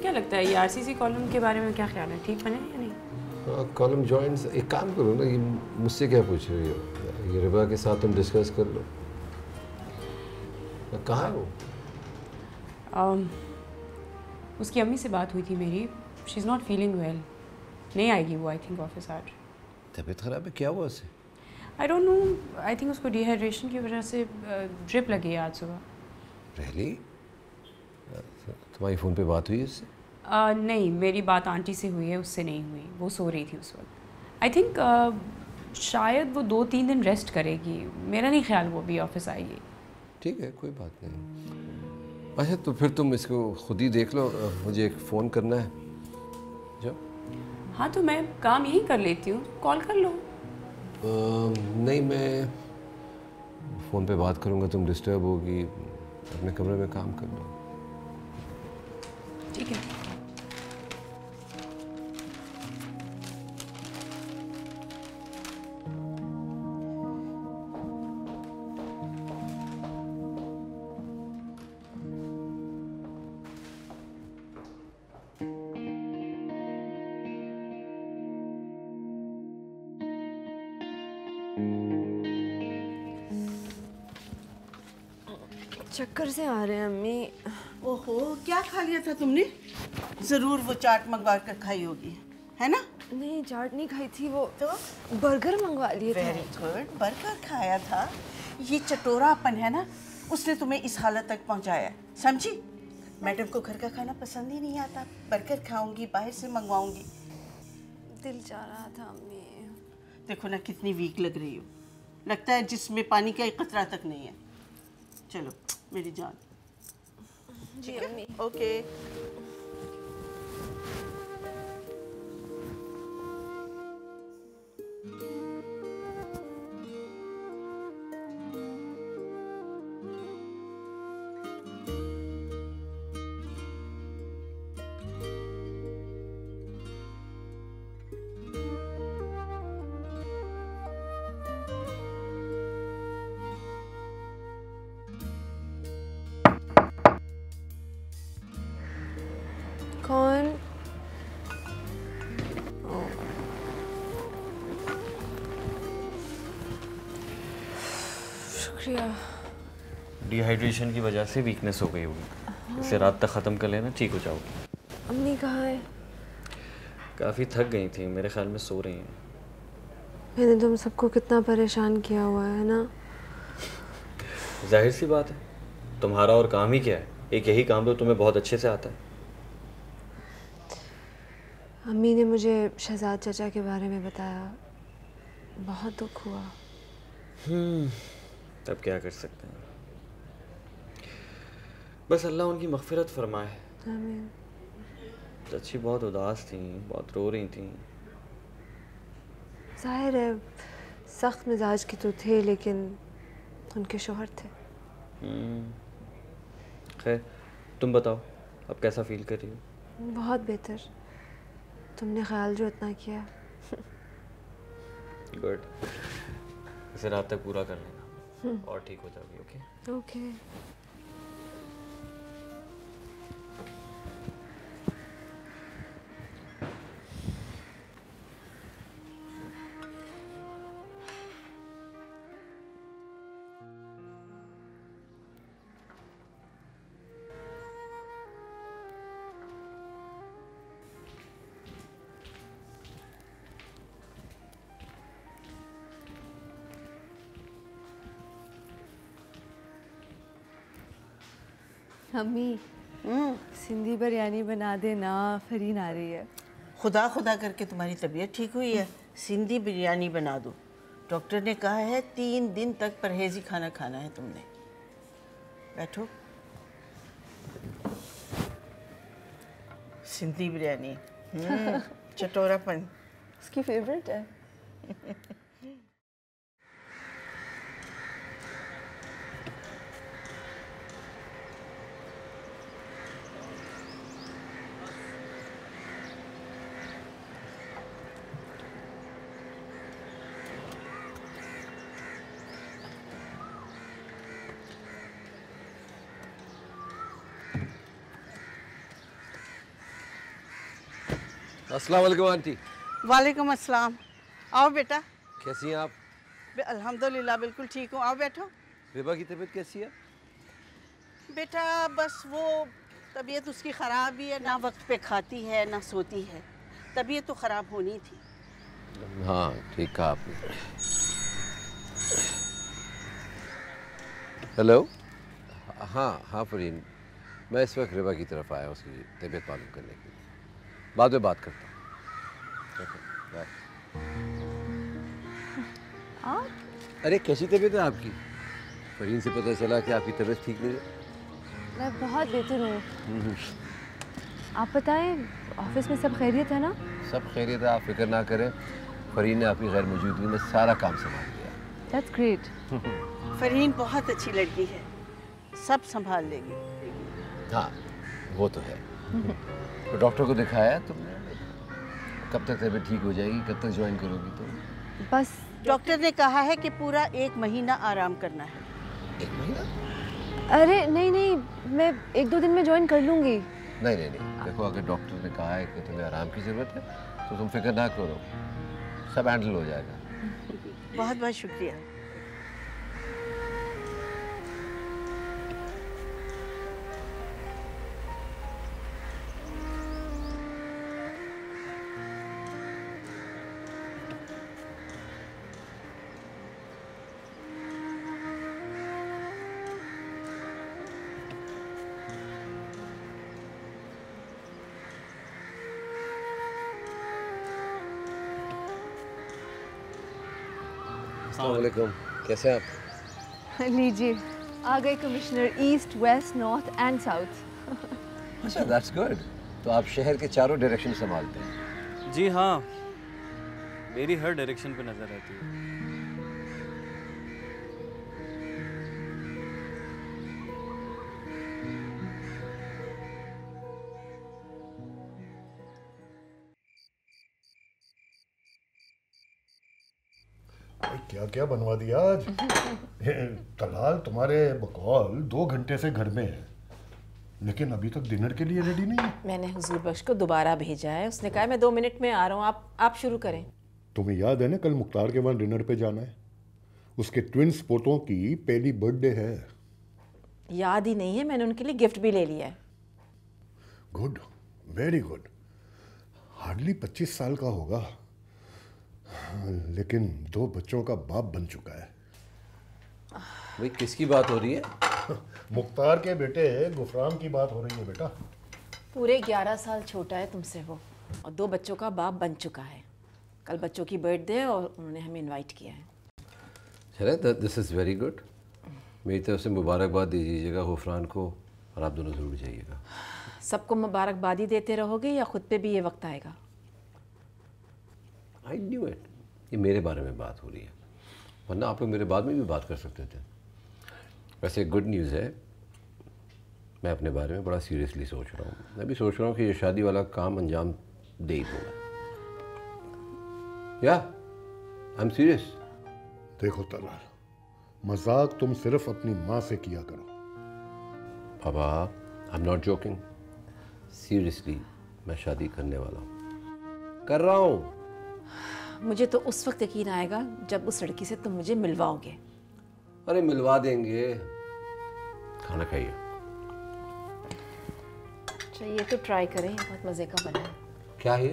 तुम्हें क्या लगता है ये आरसीसी कॉलम के बारे में क्या ख्याल है, ठीक बने या नहीं? कॉलम जॉइंट्स, एक काम करो ना, ये मुझसे क्या पूछ रही हो? ये रिबा के साथ तुम डिस्कस कर लो। कहाँ है वो? उसकी अम्मी से बात हुई थी मेरी, she is not feeling well, नहीं आएगी वो आई थिंक ऑफिस आज। तबीयत खराब है? क्या हुआ उसे? I don't know, I think उसको डिहाइड्रेशन की वजह से ड्रिप लगी है आज सुबह। रियली? तुम्हारी फ़ोन पे बात हुई उससे? नहीं, मेरी बात आंटी से हुई है, उससे नहीं हुई, वो सो रही थी उस वक्त। आई थिंक शायद वो 2-3 दिन रेस्ट करेगी, मेरा नहीं ख्याल वो भी ऑफिस आएगी। ठीक है, कोई बात नहीं। अच्छा तो फिर तुम इसको खुद ही देख लो, मुझे एक फ़ोन करना है। जो हाँ तो मैं काम यही कर लेती हूँ, कॉल कर लो। नहीं, मैं फ़ोन पे बात करूँगा, तुम डिस्टर्ब होगी, अपने कमरे में काम कर लो। ठीक है। चक्कर से आ रहे हैं अम्मी। ओहो, क्या खा लिया था तुमने? जरूर वो चाट मंगवा कर खाई होगी, है ना? नहीं, चाट नहीं खाई थी, वो तो बर्गर मंगवा लिए थे। वेरी गुड, बर्गर खाया था। ये चटोरापन है ना, उसने तुम्हें इस हालत तक पहुंचाया, समझी? मैडम को घर का खाना पसंद ही नहीं आता, बर्गर खाऊंगी, बाहर से मंगवाऊंगी। दिल चाह रहा था अम्मी। देखो ना कितनी वीक लग रही हो, लगता है जिसमें पानी का एक कतरा तक नहीं है। चलो मेरी जान। जी अम्मी। ओके। कौन? शुक्रिया। डिहाइड्रेशन की वजह से वीकनेस हो गई होगी, इसे रात तक ख़त्म कर लेना, ठीक हो जाओगी। अम्मी कहाँ है? काफ़ी थक गई थी, मेरे ख्याल में सो रही हैं। मैंने तुम सबको कितना परेशान किया हुआ है ना। जाहिर सी बात है, तुम्हारा और काम ही क्या है, एक यही काम तो तुम्हें बहुत अच्छे से आता है। अम्मी ने मुझे शहजाद चाचा के बारे में बताया, बहुत दुख हुआ। तब क्या कर सकते हैं, बस अल्लाह उनकी मग़फ़िरत फरमाए। आमीन। चाची बहुत उदास थी, बहुत रो रही थी। जाहिर है सख्त मिजाज की तो थे, लेकिन उनके शौहर थे। खैर तुम बताओ, अब कैसा फील कर रही हो? बहुत बेहतर, तुमने ख्याल जो इतना किया। गुड, इसे रात तक पूरा कर लेना और ठीक हो जाओगी। Okay okay. अम्मी सिंधी बिरयानी बना देना, फरीन आ रही है। खुदा खुदा करके तुम्हारी तबीयत ठीक हुई है, सिंधी बिरयानी बना दो। डॉक्टर ने कहा है 3 दिन तक परहेजी खाना खाना है तुमने। बैठो। सिंधी बिरयानी चटोरापन उसकी फेवरेट है। अस्सलाम वालेकुम आंटी। वालेकुम अस्सलाम। आओ बेटा। कैसी हैं आप? अल्हम्दुलिल्लाह बिल्कुल ठीक हूँ, आओ बैठो। रिबा की तबीयत कैसी है? बेटा बस वो तबीयत उसकी ख़राब ही है, ना वक्त पे खाती है ना सोती है, तबीयत तो ख़राब होनी थी। हाँ ठीक कहा आपने। हेलो। हाँ हाँ फरीन, मैं इस वक्त रिबा की तरफ आया उसकी तबीयत मालूम करने के लिए। बाद में बात करता हूँ। बाय। अरे कैसी तबीयत है आपकी? फरीन से पता चला कि आपकी तबीयत ठीक नहीं है। मैं बहुत बेहतर हूँ। आप बताएं, ऑफिस में सब खैरियत है ना? सब खैरियत है, आप फिक्र ना करें। फरीन ने आपकी गैर मौजूदगी में सारा काम संभाल लिया। That's great. फरहीन बहुत अच्छी लड़की है, सब संभाल लेगी। हाँ वो तो है। तो डॉक्टर को दिखाया तुमने? कब तक तबीयत ठीक हो जाएगी? कब तक ज्वाइन करोगी तुम? बस डॉक्टर ने कहा है कि पूरा 1 महीना आराम करना है। 1 महीना? अरे नहीं नहीं, मैं 1-2 दिन में ज्वाइन कर लूँगी। नहीं नहीं नहीं, देखो अगर डॉक्टर ने कहा है कि तुम्हें आराम की ज़रूरत है तो तुम फिक्र ना करो, सब हैंडल हो जाएगा। बहुत बहुत शुक्रिया। अस्सलाम वालेकुम, कैसे हैं आप? लीजिए, आ गए commissioner east, west, north and south. अच्छा दैट्स गुड। तो आप शहर के चारों डायरेक्शन संभालते हैं? जी हाँ, मेरी हर डायरेक्शन पे नजर रहती है। क्या क्या बनवा दिया आज? तलाल तुम्हारे बकौल 2 घंटे से घर में है, लेकिन अभी तक डिनर के लिए रेडी नहीं है। मैंने हुजूर बख्श को दोबारा भेजा है, उसने कहा है मैं 2 मिनट में आ रहा हूँ, आप शुरू करें। तुम्हें याद है ना कल मुख्तार के वहाँ डिनर पे जाना है? उसके ट्विंस पोतों की पहली बर्थडे है। याद ही नहीं है, मैंने उनके लिए गिफ्ट भी ले लिया है। Good, very good. हार्डली 25 साल का होगा, लेकिन 2 बच्चों का बाप बन चुका है। भाई किसकी बात हो रही है? मुख्तार के बेटे गुफरान की बात हो रही है बेटा। पूरे 11 साल छोटा है तुमसे वो, और 2 बच्चों का बाप बन चुका है। कल बच्चों की बर्थडे है और उन्होंने हमें इनवाइट किया है। चले, दिस इज़ वेरी गुड। मेरी तरफ से मुबारकबाद दीजिएगा गुफरान को, और आप दोनों ज़रूर जाइएगा। सबको मुबारकबादी देते रहोगे या खुद पे भी ये वक्त आएगा? आई न्यू इट, ये मेरे बारे में बात हो रही है, वरना आप लोग मेरे बाद में भी बात कर सकते थे। वैसे गुड न्यूज़ है, मैं अपने बारे में बड़ा सीरियसली सोच रहा हूँ। मैं भी सोच रहा हूँ कि ये शादी वाला काम अंजाम दे ही दूँगा। या आई एम सीरियस। देखो तलाल, मजाक तुम सिर्फ अपनी माँ से किया करो। पापा I am not joking, seriously मैं शादी करने वाला हूँ, कर रहा हूँ। मुझे तो उस वक्त यकीन आएगा जब उस लड़की से तुम मुझे मिलवाओगे। अरे मिलवा देंगे, खाना खाइए। अच्छा ये तो ट्राई करें, बहुत मज़े का बना है। क्या है?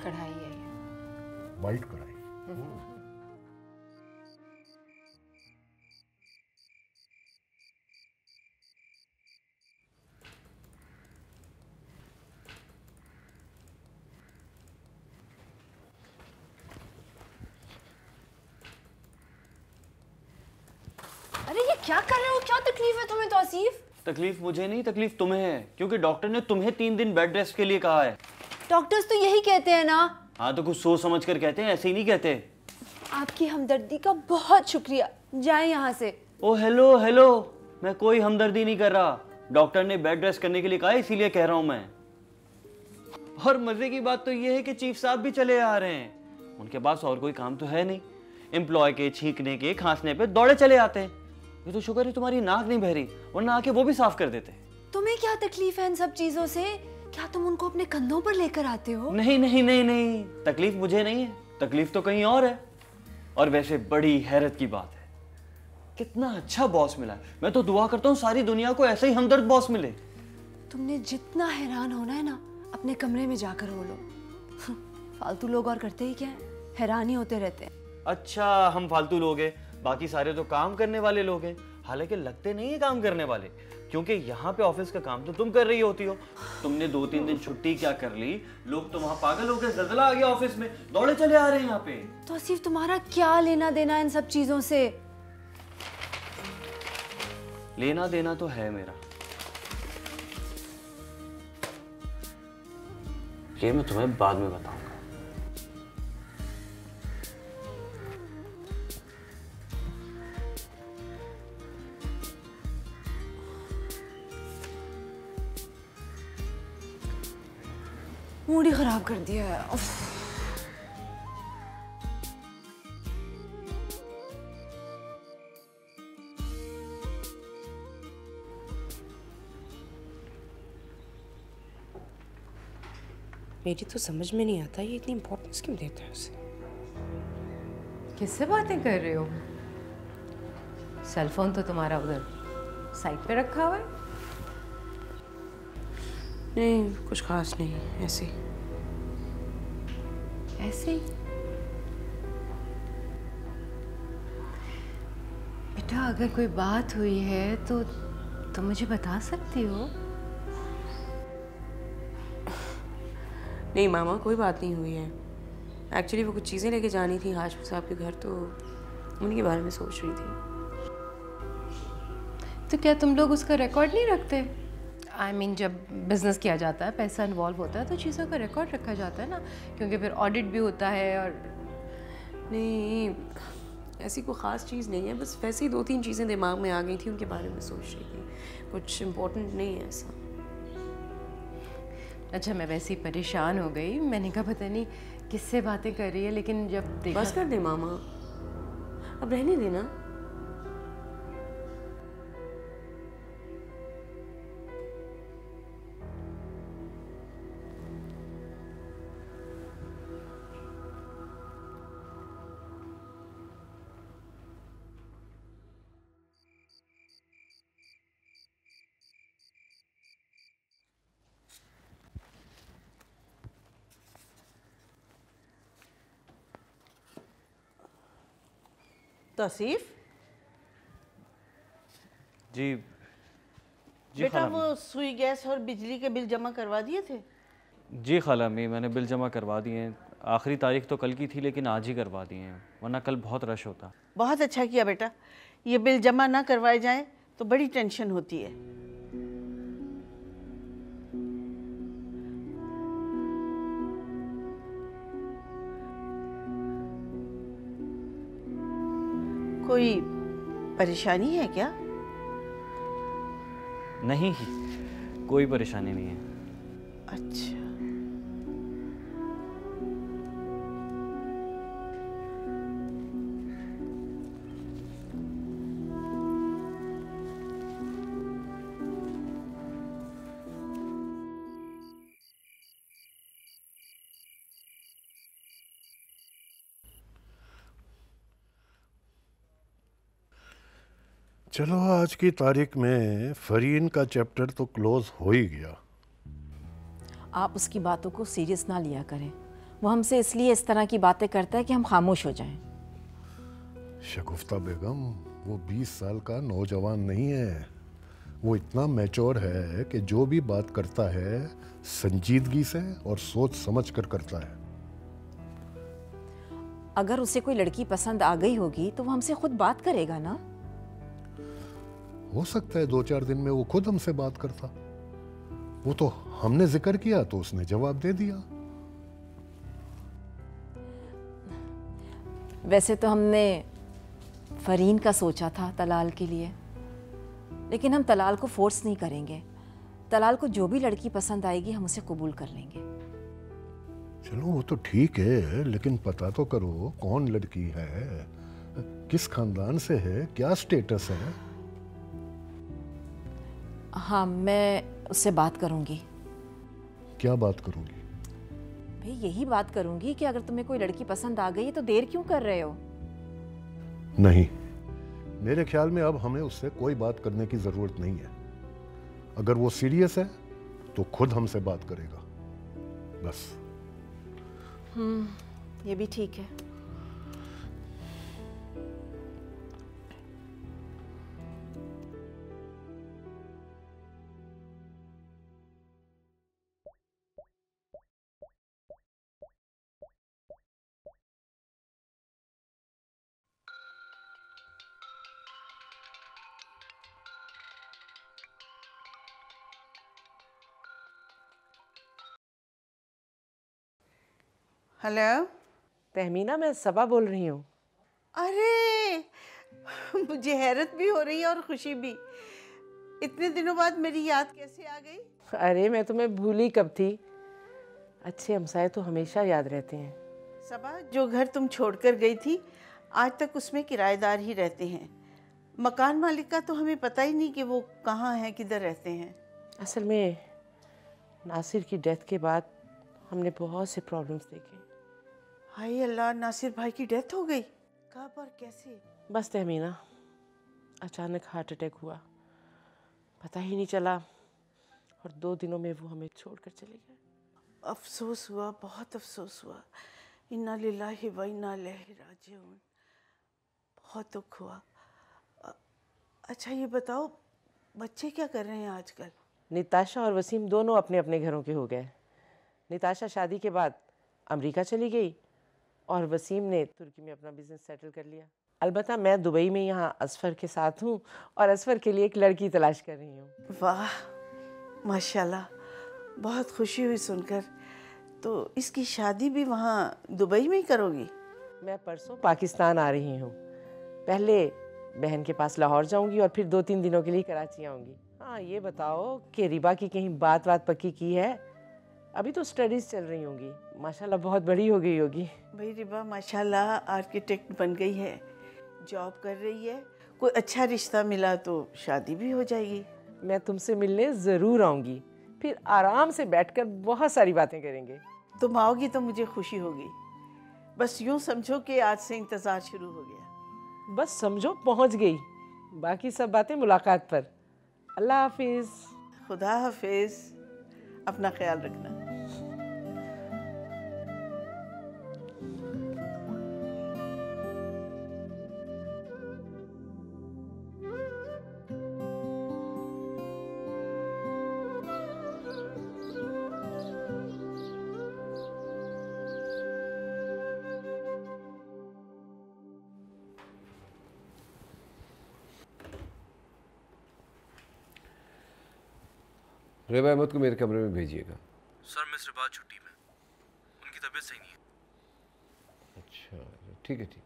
कढ़ाई है ये। वाइट कढ़ाई। अरे ये क्या कर रहे हो? क्या तकलीफ है तुम्हें तौसीफ? तकलीफ मुझे नहीं, तकलीफ तुम्हें है, क्योंकि डॉक्टर ने तुम्हें 3 दिन बेड रेस्ट के लिए कहा है। डॉक्टर्स तो यही कहते हैं ना। हाँ तो कुछ सोच समझ कर कहते हैं, ऐसे ही नहीं कहते। आपकी हमदर्दी का बहुत शुक्रिया, जाएं यहाँ से। ओ हेलो हेलो, मैं कोई हमदर्दी नहीं कर रहा। डॉक्टर ने बेड रेस्ट करने के लिए कहा है, इसीलिए कह रहा हूँ मैं। और मजे की बात तो ये है कि चीफ साहब भी चले आ रहे हैं। उनके पास और कोई काम तो है नहीं, एम्प्लॉय के छींकने के खांसने पे दौड़े चले आते हैं। ये तो शुक्र है तुम्हारी नाक नहीं बह रही, वरना आके वो भी साफ कर देते। तुम्हें क्या तकलीफ है इन सब चीजों से? क्या तुम उनको अपने कंधों पर लेकर आते हो? नहीं नहीं नहीं नहीं, तकलीफ मुझे नहीं है, तकलीफ तो कहीं और है। और वैसे बड़ी हैरत की बात है, कितना अच्छा बॉस मिला है। मैं तो दुआ करता हूँ सारी दुनिया को ऐसे ही हमदर्द बॉस मिले। तुमने जितना हैरान होना है ना, अपने कमरे में जाकर हो लो। फालतू लोग और करते ही क्या है, हैरान ही होते रहते हैं। अच्छा, हम फालतू लोग हैं, बाकी सारे तो काम करने वाले लोग हैं। हालांकि लगते नहीं है काम करने वाले, क्योंकि यहाँ पे ऑफिस का काम तो तुम कर रही होती हो। तुमने 2-3 दिन छुट्टी क्या कर ली, लोग तो वहाँ पागल हो गए, ज़लज़ला आ गया ऑफिस में, दौड़े चले आ रहे हैं यहाँ पे। तो सिर्फ तुम्हारा क्या लेना देना इन सब चीजों से? लेना देना तो है मेरा, ये मैं तुम्हें बाद में बताऊंगा। मूड ही खराब कर दिया है। उफ। मेरी तो समझ में नहीं आता ये इतनी इम्पोर्टेंस क्यों देता है उसे। किससे बातें कर रहे हो? सेल फोन तो तुम्हारा उधर साइड पे रखा हुआ है। नहीं, कुछ खास नहीं, ऐसे ही। ऐसे ही? बेटा, अगर कोई बात हुई है तो तुम मुझे बता सकती हो। नहीं मामा, कोई बात नहीं हुई है। एक्चुअली वो कुछ चीज़ें लेके जानी थी हाशमी साहब के घर, तो उन्हीं के बारे में सोच रही थी। तो क्या तुम लोग उसका रिकॉर्ड नहीं रखते? I mean, जब बिज़नेस किया जाता है, पैसा इन्वॉल्व होता है, तो चीज़ों का रिकॉर्ड रखा जाता है ना, क्योंकि फिर ऑडिट भी होता है। और नहीं, ऐसी कोई ख़ास चीज़ नहीं है, बस वैसे ही 2-3 चीज़ें दिमाग में आ गई थी, उनके बारे में सोच रही थी। कुछ इम्पोर्टेंट नहीं है ऐसा। अच्छा, मैं वैसे ही परेशान हो गई। मैंने कहा पता नहीं किससे बातें कर रही है, लेकिन जब देखा... बस कर दे मामा, अब रहने देना। तौसीफ जी जी बेटा, खाला वो सुई गैस और बिजली के बिल जमा करवा दिए थे? जी खाला अम्मी, मैंने बिल जमा करवा दिए हैं। आखिरी तारीख तो कल की थी, लेकिन आज ही करवा दिए हैं, वरना कल बहुत रश होता। बहुत अच्छा किया बेटा, ये बिल जमा ना करवाए जाएं तो बड़ी टेंशन होती है। कोई परेशानी है क्या? नहीं, कोई परेशानी नहीं है। अच्छा, चलो, आज की तारीख में फरीन का चैप्टर तो क्लोज हो ही गया। आप उसकी बातों को सीरियस ना लिया करें। वो हमसे इसलिए इस तरह की बातें करता है कि हम खामोश हो जाएं। शगुफ्ता बेगम, वो 20 साल का नौजवान नहीं है। वो इतना मैच्योर है कि जो भी बात करता है संजीदगी से और सोच समझ कर करता है। अगर उसे कोई लड़की पसंद आ गई होगी तो वो हमसे खुद बात करेगा ना। हो सकता है 2-4 दिन में वो खुद हमसे बात करता। वो तो हमने जिक्र किया तो उसने जवाब दे दिया। वैसे तो हमने फरीन का सोचा था तलाल के लिए, लेकिन हम तलाल को फोर्स नहीं करेंगे। तलाल को जो भी लड़की पसंद आएगी हम उसे कबूल कर लेंगे। चलो, वो तो ठीक है, लेकिन पता तो करो कौन लड़की है, किस खानदान से है, क्या स्टेटस है। हाँ, मैं उससे बात करूंगी। क्या बात करोगी? भाई यही बात करूंगी कि अगर तुम्हें कोई लड़की पसंद आ गई है तो देर क्यों कर रहे हो? नहीं, मेरे ख्याल में अब हमें उससे कोई बात करने की जरूरत नहीं है। अगर वो सीरियस है तो खुद हमसे बात करेगा, बस। ये भी ठीक है। हेलो। तहमीना, मैं सबा बोल रही हूँ। अरे मुझे हैरत भी हो रही है और खुशी भी। इतने दिनों बाद मेरी याद कैसे आ गई? अरे मैं तुम्हें भूली कब थी। अच्छे हमसाए तो हमेशा याद रहते हैं। सबा, जो घर तुम छोड़कर गई थी आज तक उसमें किराएदार ही रहते हैं। मकान मालिक का तो हमें पता ही नहीं कि वो कहाँ हैं, किधर रहते हैं। असल में नासिर की डेथ के बाद हमने बहुत से प्रॉब्लम्स देखे। हाय अल्लाह, नासिर भाई की डेथ हो गई? कब और कैसे? बस तहमीना, अचानक हार्ट अटैक हुआ, पता ही नहीं चला और 2 दिनों में वो हमें छोड़कर चले गए। अफसोस हुआ, बहुत अफसोस हुआ। इन्ना लिल्लाहि व इन्ना इलैहि राजिऊन। बहुत दुख हुआ। अच्छा ये बताओ, बच्चे क्या कर रहे हैं आजकल? निताशा और वसीम दोनों अपने अपने घरों के हो गए। निताशा शादी के बाद अमेरिका चली गई और वसीम ने तुर्की में अपना बिजनेस सेटल कर लिया। अलबत्ता मैं दुबई में यहाँ असफर के साथ हूँ और असफर के लिए एक लड़की तलाश कर रही हूँ। वाह माशाल्लाह, बहुत खुशी हुई सुनकर। तो इसकी शादी भी वहाँ दुबई में ही करोगी? मैं परसों पाकिस्तान आ रही हूँ। पहले बहन के पास लाहौर जाऊँगी और फिर 2-3 दिनों के लिए कराची आऊँगी। हाँ ये बताओ कि रिबा की कहीं बात पक्की की है? अभी तो स्टडीज़ चल रही होंगी, माशाल्लाह बहुत बड़ी हो गई होगी। भाई रिबा माशाल्लाह आर्किटेक्ट बन गई है, जॉब कर रही है। कोई अच्छा रिश्ता मिला तो शादी भी हो जाएगी। मैं तुमसे मिलने ज़रूर आऊँगी, फिर आराम से बैठकर बहुत सारी बातें करेंगे। तुम आओगी तो मुझे खुशी होगी। बस यूँ समझो कि आज से इंतज़ार शुरू हो गया। बस समझो पहुँच गई, बाकी सब बातें मुलाकात पर। अल्लाह हाफिज़। खुदा हाफिज़, अपना ख्याल रखना। रेबा अहमद को मेरे कमरे में भेजिएगा। सर मिस रिबा छुट्टी में, उनकी तबीयत सही नहीं है। अच्छा ठीक है, ठीक।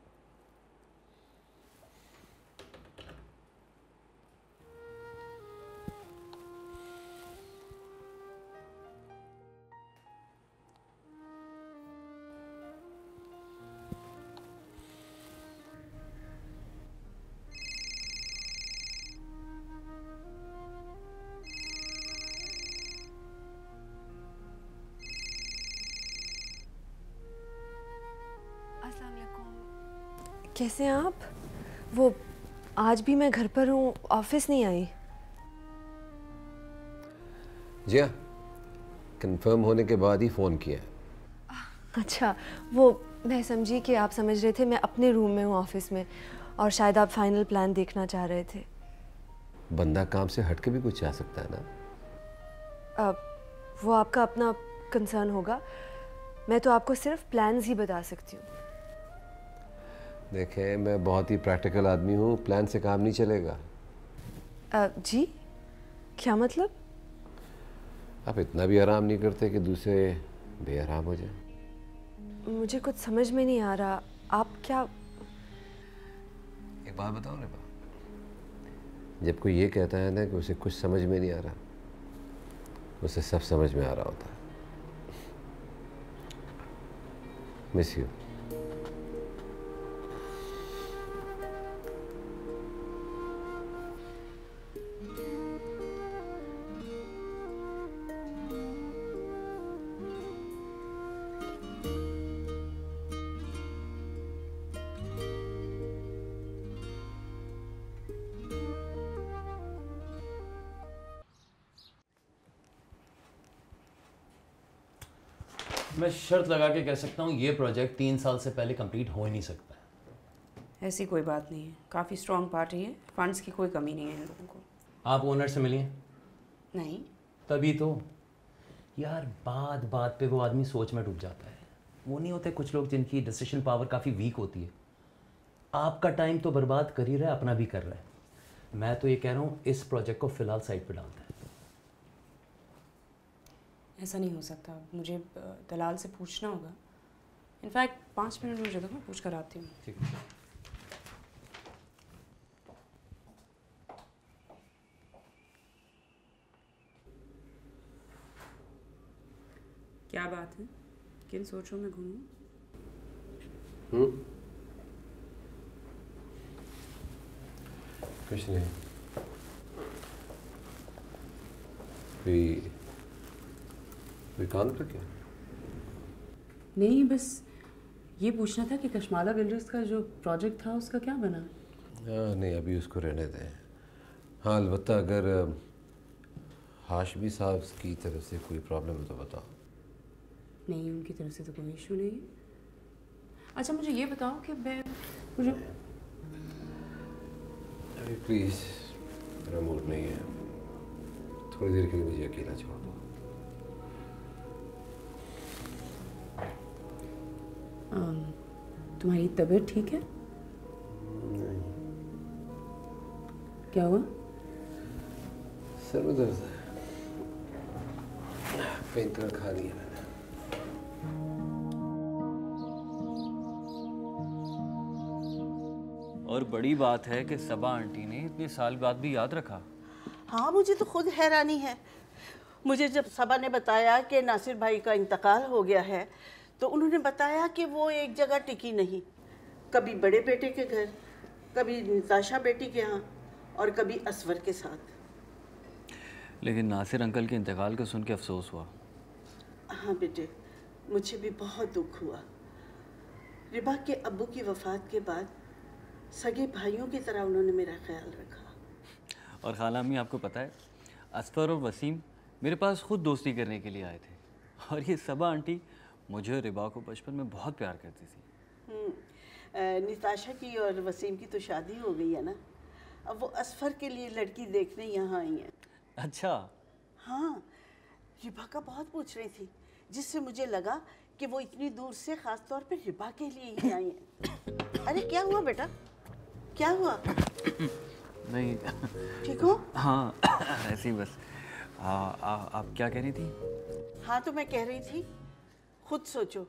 कैसे हैं आप? वो आज भी मैं घर पर हूँ, ऑफिस नहीं आई। जी हाँ, कंफर्म होने के बाद ही फ़ोन किया। अच्छा, वो मैं समझी कि आप समझ रहे थे मैं अपने रूम में हूँ ऑफिस में, और शायद आप फाइनल प्लान देखना चाह रहे थे। बंदा काम से हट के भी कुछ चाह सकता है ना। वो आपका अपना कंसर्न होगा, मैं तो आपको सिर्फ प्लान्स ही बता सकती हूँ। देखें, मैं बहुत ही प्रैक्टिकल आदमी हूँ, प्लान से काम नहीं चलेगा। जी क्या मतलब? आप इतना भी आराम नहीं करते कि दूसरे बेआराम हो जाए। मुझे कुछ समझ में नहीं आ रहा, आप क्या? एक बात बताओ रेबा, जब कोई ये कहता है ना कि उसे कुछ समझ में नहीं आ रहा, उसे सब समझ में आ रहा होता है। Miss you. मैं शर्त लगा के कह सकता हूँ ये प्रोजेक्ट 3 साल से पहले कंप्लीट हो ही नहीं सकता है। ऐसी कोई बात नहीं है, काफ़ी स्ट्रॉन्ग पार्टी है, फंड्स की कोई कमी नहीं है इन लोगों को। आप ओनर से मिलिए? नहीं। तभी तो यार, बात बात पे वो आदमी सोच में डूब जाता है। वो नहीं होते कुछ लोग जिनकी डिसीजन पावर काफ़ी वीक होती है। आपका टाइम तो बर्बाद कर ही रहा है, अपना भी कर रहा है। मैं तो ये कह रहा हूँ इस प्रोजेक्ट को फ़िलहाल साइड पे डालते हैं। ऐसा नहीं हो सकता, मुझे दलाल से पूछना होगा। इनफैक्ट 5 मिनट मुझे दो, मैं पूछ कर आती हूँ। ठीक है। क्या बात है, किन सोचों में घूमूं? कुछ नहीं। कोई काम था क्या? नहीं, बस ये पूछना था कि कश्माला बिल्डर्स का जो प्रोजेक्ट था उसका क्या बना? नहीं, अभी उसको रहने दें। हाँ, अलबत्ता अगर हाशमी साहब की तरफ से कोई प्रॉब्लम है तो बताओ। नहीं, उनकी तरफ से तो कोई इशू नहीं है। अच्छा, मुझे ये बताओ कि मुझे प्लीज़, मेरा मूड नहीं है, थोड़ी देर के लिए मुझे अकेला छोड़ दो। तुम्हारी तबीयत ठीक है? नहीं। क्या हुआ? सर में दर्द है, पेन किलर खा लिया मैंने। और बड़ी बात है कि सबा आंटी ने इतने साल बाद भी याद रखा। हाँ, मुझे तो खुद हैरानी है। मुझे जब सबा ने बताया कि नासिर भाई का इंतकाल हो गया है तो उन्होंने बताया कि वो एक जगह टिकी नहीं, कभी बड़े बेटे के घर, कभी निताशा बेटी के यहाँ और कभी असवर के साथ। लेकिन नासिर अंकल के इंतकाल को सुन के अफसोस हुआ। हाँ बेटे, मुझे भी बहुत दुख हुआ। रिबा के अब्बू की वफ़ात के बाद सगे भाइयों की तरह उन्होंने मेरा ख्याल रखा। और खाला अम्मी, आपको पता है असफर और वसीम मेरे पास खुद दोस्ती करने के लिए आए थे। और ये सबा आंटी मुझे और रिबा को बचपन में बहुत प्यार करती थी। निताशा की और वसीम की तो शादी हो गई है ना, अब वो असफर के लिए लड़की देखने यहाँ आई हैं। अच्छा। हाँ, रिबा का बहुत पूछ रही थी, जिससे मुझे लगा कि वो इतनी दूर से ख़ास तौर पे रिबा के लिए ही आई हैं। अरे क्या हुआ बेटा, क्या हुआ? नहीं। ठीक हो? हाँ, ऐसे ही बस। आप क्या कह रही थी? हाँ, तो मैं कह रही थी, खुद सोचो,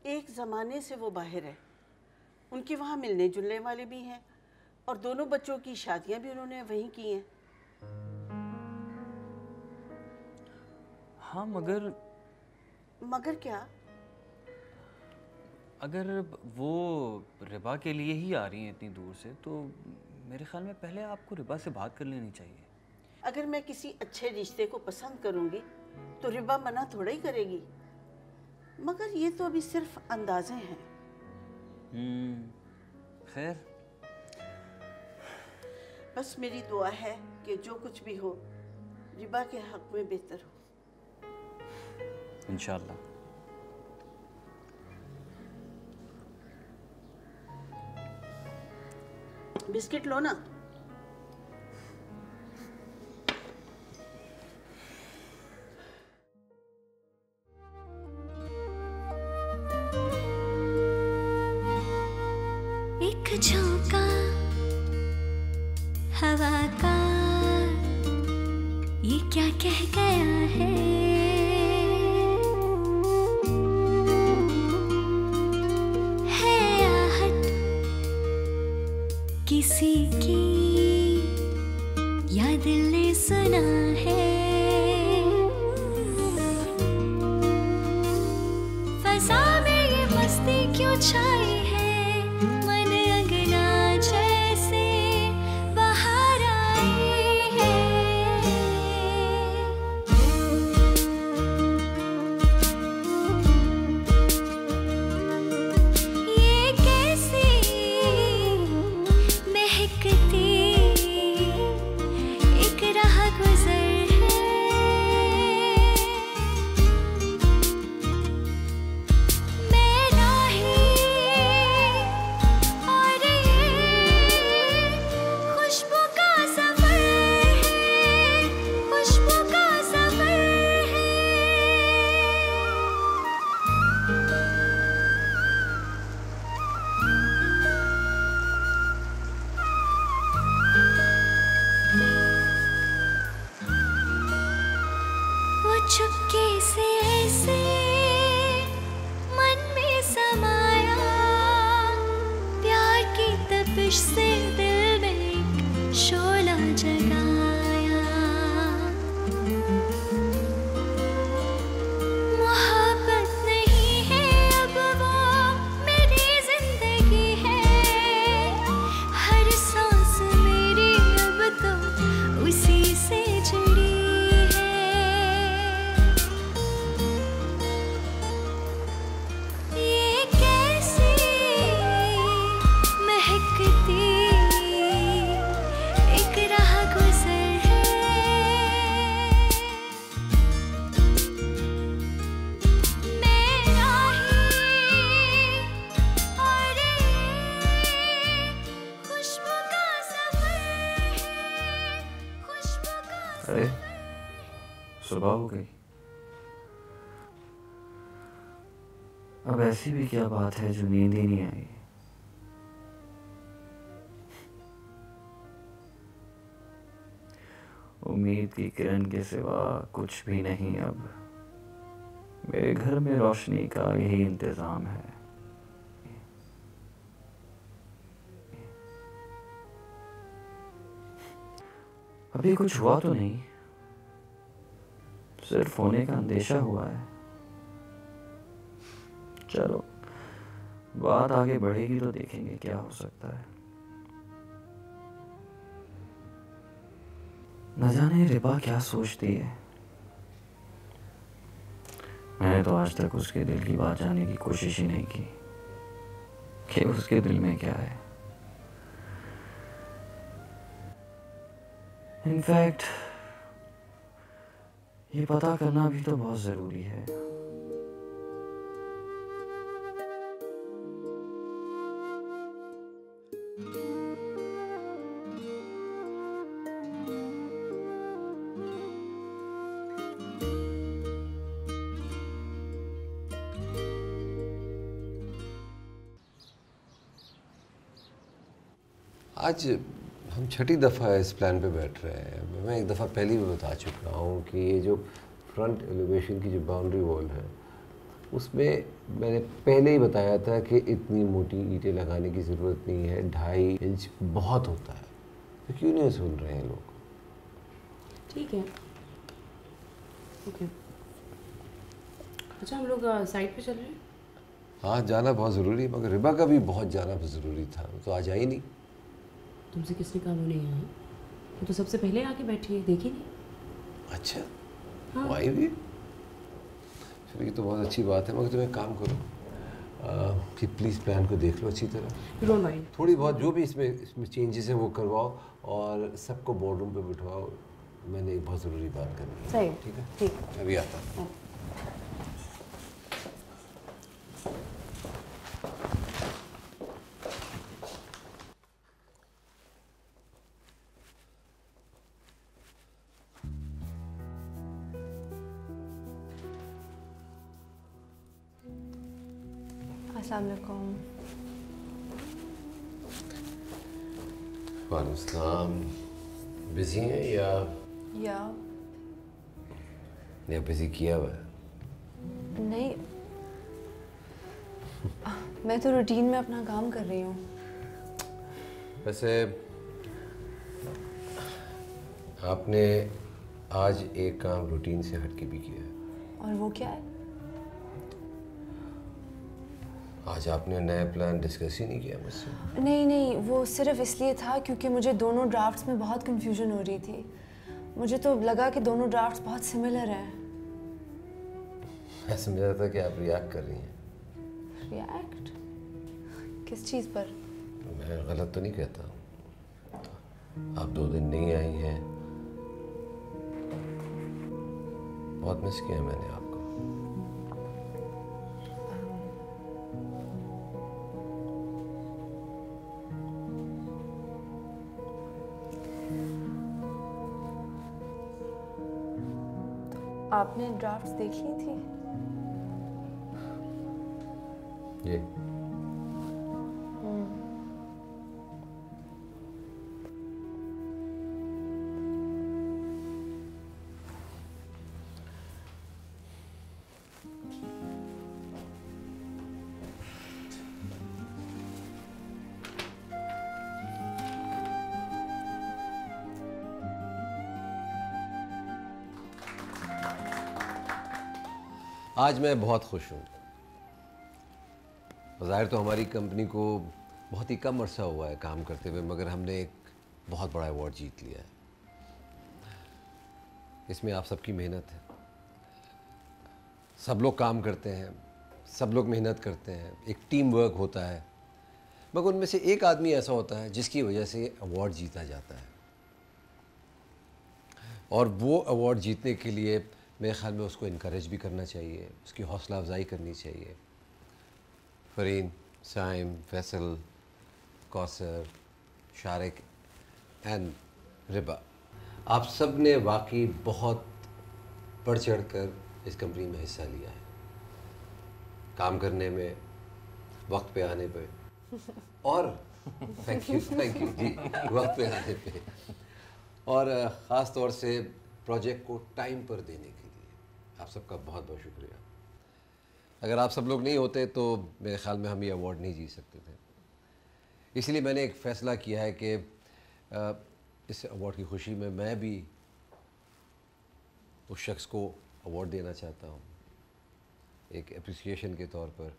एक ज़माने से वो बाहर है, उनके वहाँ मिलने जुलने वाले भी हैं और दोनों बच्चों की शादियाँ भी उन्होंने वहीं की हैं। हाँ, मगर क्या? अगर वो रिबा के लिए ही आ रही हैं इतनी दूर से, तो मेरे ख्याल में पहले आपको रिबा से बात कर लेनी चाहिए। अगर मैं किसी अच्छे रिश्ते को पसंद करूँगी तो रिबा मना थोड़ा ही करेगी। मगर ये तो अभी सिर्फ अंदाजे हैं। खैर, बस मेरी दुआ है कि जो कुछ भी हो रिबा के हक में बेहतर हो। इंशाल्लाह। बिस्किट लो ना। एक झोंका हवा का ये क्या कह गया है, आहट किसी की या दिल ने सुना है, फजा में ये मस्ती क्यों छाई है, मन अंगना जैसे बाहर आई है। ये कैसी महकती एक राह गुजर है, अब ऐसी भी क्या बात है जो नींद ही नहीं आई। उम्मीद की किरण के सिवा कुछ भी नहीं अब। मेरे घर में रोशनी का यही इंतजाम है। अभी कुछ हुआ तो नहीं, सिर्फ होने का अंदेशा हुआ है। चलो बात आगे बढ़ेगी तो देखेंगे क्या हो सकता है। न जाने रिबा क्या सोचती है। मैंने तो आज तक उसके दिल की बात जानने की कोशिश ही नहीं की कि उसके दिल में क्या है। इनफैक्ट ये पता करना भी तो बहुत ज़रूरी है। आज हम छठी दफ़ा इस प्लान पे बैठ रहे हैं। मैं एक दफ़ा पहले भी बता चुका हूँ कि ये जो फ्रंट एलिवेशन की जो बाउंड्री वॉल है उसमें मैंने पहले ही बताया था कि इतनी मोटी ईंटें लगाने की ज़रूरत नहीं है, 2.5 इंच बहुत होता है। तो क्यों नहीं सुन रहे हैं लोग? ठीक है, ओके। अच्छा, हम लोग साइड पे चल रहे हैं? हाँ, जाना बहुत ज़रूरी है, मगर रिबा का भी बहुत जाना ज़रूरी था, तो आज आई नहीं। तुमसे किसने कहा वो नहीं आई? वो तो सबसे पहले आके बैठी है, देखी नहीं? अच्छा, हाँ। वो आई भी? चलो ये तो बहुत अच्छी बात है, मगर तुम एक काम करो कि प्लीज़ प्लान को देख लो अच्छी तरह। Don't worry. थोड़ी बहुत जो भी इसमें चेंजेस हैं वो करवाओ और सबको बोर्ड रूम पे बिठवाओ। मैंने एक बहुत ज़रूरी बात करनी है। सही। ठीक है, ठीक। मैं भी आता हूँ। अस्सलाम वालेकुम। वालेकुम सलाम। बिजी हैं या बिजी किया हुआ है? नहीं, मैं तो रूटीन में अपना काम कर रही हूँ। वैसे आपने आज एक काम रूटीन से हटके भी किया है। और वो क्या है? आज आपने नया प्लान डिस्कस ही नहीं किया मुझसे। नहीं, वो सिर्फ इसलिए था क्योंकि मुझे दोनों ड्राफ्ट्स में बहुत कंफ्यूजन हो रही थी। मुझे तो लगा कि दोनों ड्राफ्ट्स बहुत सिमिलर हैं। ऐसा मुझे लगता है कि आप रिएक्ट कर रही हैं। रिएक्ट? किस चीज़ पर? मैं गलत तो नहीं कहता। आप 2 दिन नहीं आई हैं, बहुत मिस किया मैंने आपको। आपने ड्राफ्ट्स देख ली थी? ये आज मैं बहुत खुश हूँ। ज़ाहिर तो हमारी कंपनी को बहुत ही कम अरसा हुआ है काम करते हुए, मगर हमने एक बहुत बड़ा अवार्ड जीत लिया है। इसमें आप सबकी मेहनत है। सब लोग काम करते हैं, सब लोग मेहनत करते हैं, एक टीम वर्क होता है, मगर उनमें से एक आदमी ऐसा होता है जिसकी वजह से अवार्ड जीता जाता है। और वो अवार्ड जीतने के लिए मेरे ख़्याल में उसको इनकरेज भी करना चाहिए, उसकी हौसला अफजाई करनी चाहिए। फरीन, साइम, फैसल, कौसर, शारिक एंड रिबा, आप सब ने वाकई बहुत बढ़ चढ़ कर इस कंपनी में हिस्सा लिया है। काम करने में, वक्त पे आने पे और थैंक यू जी, वक्त पे आने पे और ख़ास तौर से प्रोजेक्ट को टाइम पर देने के लिए आप सबका बहुत बहुत शुक्रिया। अगर आप सब लोग नहीं होते तो मेरे ख्याल में हम ये अवार्ड नहीं जीत सकते थे। इसलिए मैंने एक फ़ैसला किया है कि इस अवार्ड की खुशी में मैं भी उस शख्स को अवार्ड देना चाहता हूँ एक एप्रिसिएशन के तौर पर,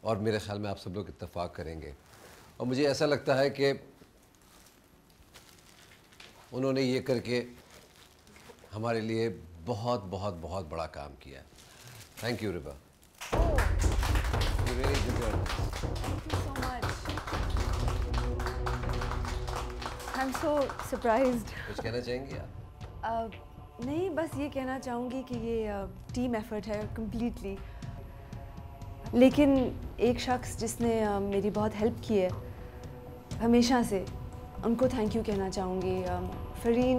और मेरे ख्याल में आप सब लोग इत्तेफाक करेंगे। और मुझे ऐसा लगता है कि उन्होंने ये करके हमारे लिए बहुत बहुत बहुत बड़ा काम किया। Thank you Riba, you really deserve. Thank you so much. I'm so surprised. कुछ कहना चाहेंगे आप? नहीं, बस ये कहना चाहूँगी कि ये टीम एफर्ट है कम्प्लीटली, लेकिन एक शख्स जिसने मेरी बहुत हेल्प की है हमेशा से, उनको थैंक यू कहना चाहूँगी। Fareen,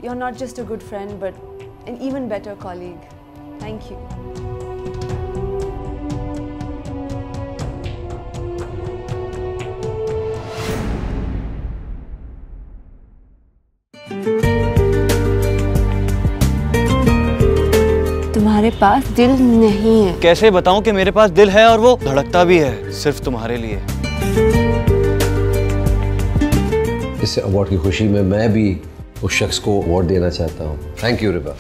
you are not just a good friend but an even better colleague. Thank you. तुम्हारे पास दिल नहीं है। कैसे बताऊं कि मेरे पास दिल है और वो धड़कता भी है सिर्फ तुम्हारे लिए। इस अवार्ड की खुशी में मैं भी उस शख्स को अवार्ड देना चाहता हूँ। Thank you Riba.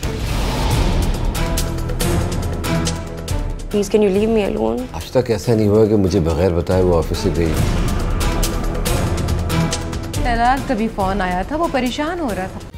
Please can you leave me alone. आज तक ऐसा नहीं हुआ कि मुझे बगैर बताए वो ऑफिस से गई। तलाल का भी फोन आया था, वो परेशान हो रहा था।